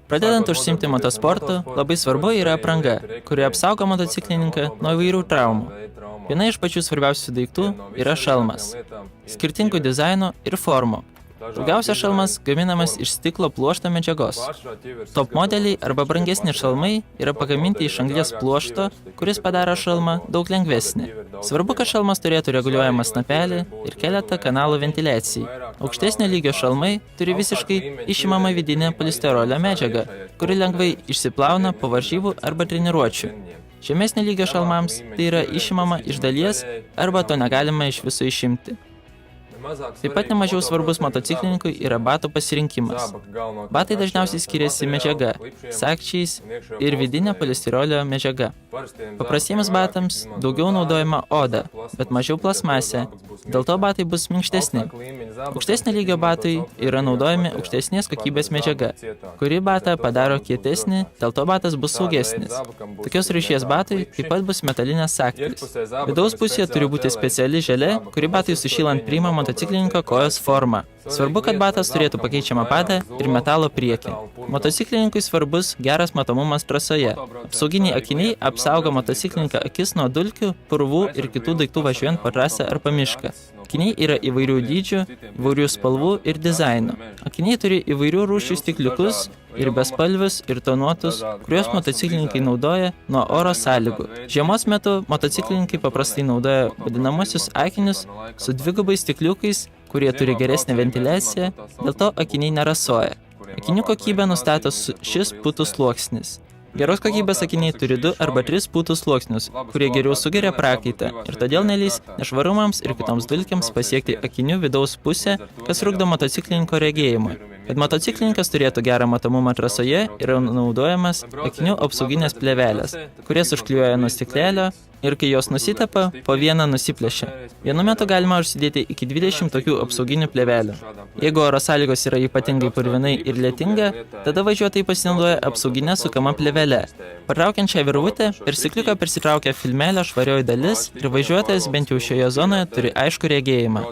Pradedant užsiimti motosportu, labai svarbu yra apranga, kuri apsaugo motociklininką nuo įvairių traumų. Viena iš pačių svarbiausių daiktų yra šalmas, skirtingų dizainų ir formų. Daugiausia šalmas gaminamas iš stiklo pluošto medžiagos. Top modeliai arba brangesni šalmai yra pagaminti iš anglies pluošto, kuris padaro šalmą daug lengvesnį. Svarbu, kad šalmas turėtų reguliuojamą snapelį ir keletą kanalų ventiliacijai. Aukštesnio lygio šalmai turi visiškai išimamą vidinę polisterolio medžiagą, kuri lengvai išsiplauna po varžybų arba treniruočių. Žemesnio lygio šalmams tai yra išimama iš dalies arba to negalima iš viso išimti. Taip pat nemažiau svarbus motociklininkui yra batų pasirinkimas. Batai dažniausiai skiriasi medžiaga, sagčiais ir vidinė polisterolio medžiaga. Paprastiems batams daugiau naudojama oda, bet mažiau plasmasė, dėl to batai bus minkštesni. Aukštesnio lygio batui yra naudojami aukštesnės kokybės medžiaga, kuri batą padaro kietesnį, dėl to batas bus saugesnis. Tokios rūšies batui taip pat bus metalinės sagtys. Vidaus pusėje turi būti speciali želė, kuri batui sušylant priima motociklininko kojos formą. Svarbu, kad batas turėtų pakeičiamą padą ir metalo priekį. Motociklininkui svarbus geras matomumas trasoje. Apsauginiai akiniai apsaugo motociklininką akis nuo dulkių, purvų ir kitų daiktų važiuojant po trasą ar po mišką. Akiniai yra įvairių dydžių, įvairių spalvų ir dizainų. Akiniai turi įvairių rūšių stikliukus ir bespalvius ir tonuotus, kuriuos motociklininkai naudoja nuo oro sąlygų. Žiemos metu motociklininkai paprastai naudoja vadinamosius akinius su dvigubais stikliukais, kurie turi geresnę ventiliaciją, dėl to akiniai nerasoja. Akinių kokybę nustato šis putų sluoksnis. Geros kokybės akiniai turi 2 arba 3 putų sluoksnius, kurie geriau sugeria prakaitą ir todėl neleis nešvarumams ir kitoms dulkėms pasiekti akinių vidaus pusę, kas trukdo motociklininko regėjimui. Kad motociklininkas turėtų gerą matomumą trasoje, yra naudojamas akinių apsauginės plėvelės, kurias užklijuoja nuo stiklelio ir kai jos nusitepa, po vieną nusiplėšia. Vienu metu galima užsidėti iki 20 tokių apsauginių plėvelių. Jeigu oro sąlygos yra ypatingai purvinai ir lietinga, tada važiuotojai pasinaudoja apsauginę sukamą plėvelę. Patraukiant šią virvutę, per stikliuką persitraukia filmelio švarioji dalis ir važiuotojas bent jau šioje zonoje turi aiškų regėjimą.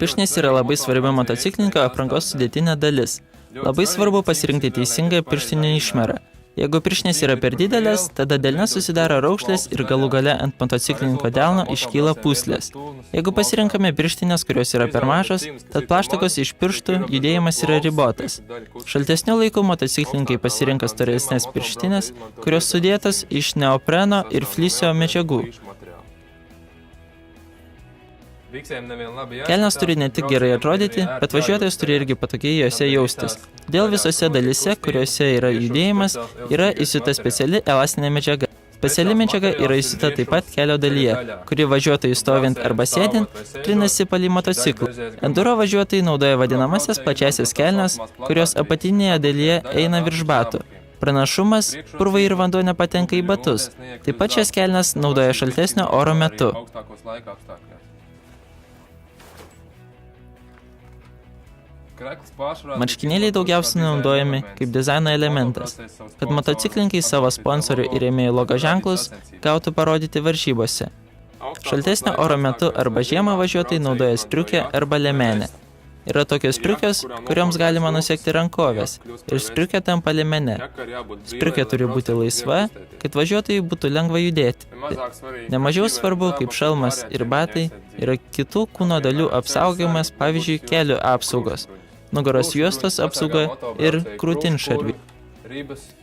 Pirštinės yra labai svarbi motociklininko aprangos sudėtinė dalis. Labai svarbu pasirinkti teisingą pirštinę išmerą. Jeigu pirštinės yra per didelės, tada delne susidaro raukšlės ir galų gale ant motociklininko delno iškyla pūslės. Jeigu pasirinkame pirštinės, kurios yra per mažos, tad plaštakos iš pirštų judėjimas yra ribotas. Šaltesniu laiku motociklininkai pasirinka storesnės pirštinės, kurios sudėtos iš neopreno ir flisio medžiagų. Kelnės turi ne tik gerai atrodyti, bet važiuotojas turi irgi patogiai juose jaustis. Todėl visose dalyse, kuriuose yra judėjimas, yra įsiūta speciali elastinė medžiaga. Speciali medžiaga yra įsiūta taip pat kelio dalyje, kuri važiuotojui stovint arba sėdint trinasi palei motociklą. Enduro važiuotojai naudoja vadinamasias plačiasias kelnes, kurios apatinėje dalyje eina virš batų. Pranašumas – purvai ir vanduo nepatenka į batus. Taip pat šias kelnes naudoja šaltesnio oro metu. Marškinėliai daugiausiai naudojami kaip dizaino elementas, kad motociklininkai savo sponsorių ir rėmėjų logo ženklus gautų parodyti varžybose. Šaltesnio oro metu arba žiemą važiuotojai naudoja striukę arba liemenę. Yra tokios striukės, kurioms galima nusekti rankovės ir striukė tampa liemene. Striukė turi būti laisva, kad važiuotojai būtų lengva judėti. Nemažiau svarbu, kaip šalmas ir batai, yra kitų kūno dalių apsaugojimas, pavyzdžiui, kelių apsaugos, nugaros juostos apsauga ir krūtinšarviai.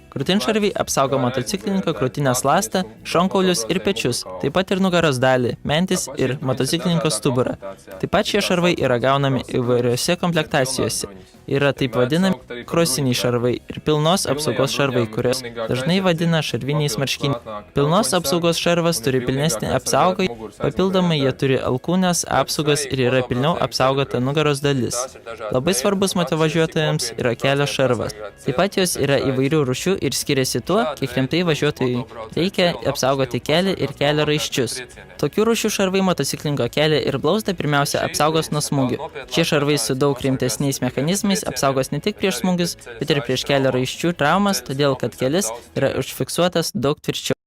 Krūtinšarviai apsaugo motociklininko krūtinės ląstą, šonkaulius ir pečius, taip pat ir nugaros dalį, mentis ir motociklininko stuburą. Taip pat šie šarvai yra gaunami įvairiose komplektacijose. Yra taip vadinami krosiniai šarvai ir pilnos apsaugos šarvai, kurios dažnai vadina šarviniais marškiniais. Pilnos apsaugos šarvas turi pilnesnį apsaugą, papildomai jie turi alkūnės apsaugas ir yra pilniau apsaugota nugaros dalis. Labai svarbus motovažiuotojams yra kelio šarvas. Taip pat jos yra įvairių rūšių ir skiriasi tuo, kiek rimtai važiuotojui reikia apsaugoti kelią ir kelio raiščius. Tokių rūšių šarvai motociklinko kelią ir blauzdą pirmiausia apsaugos nuo smūgių. Šie šarvai su daug rimtesniais mechanizmais apsaugos ne tik prieš smūgius, bet ir prieš kelio raiščių traumas, todėl kad kelis yra užfiksuotas daug tvirčiau.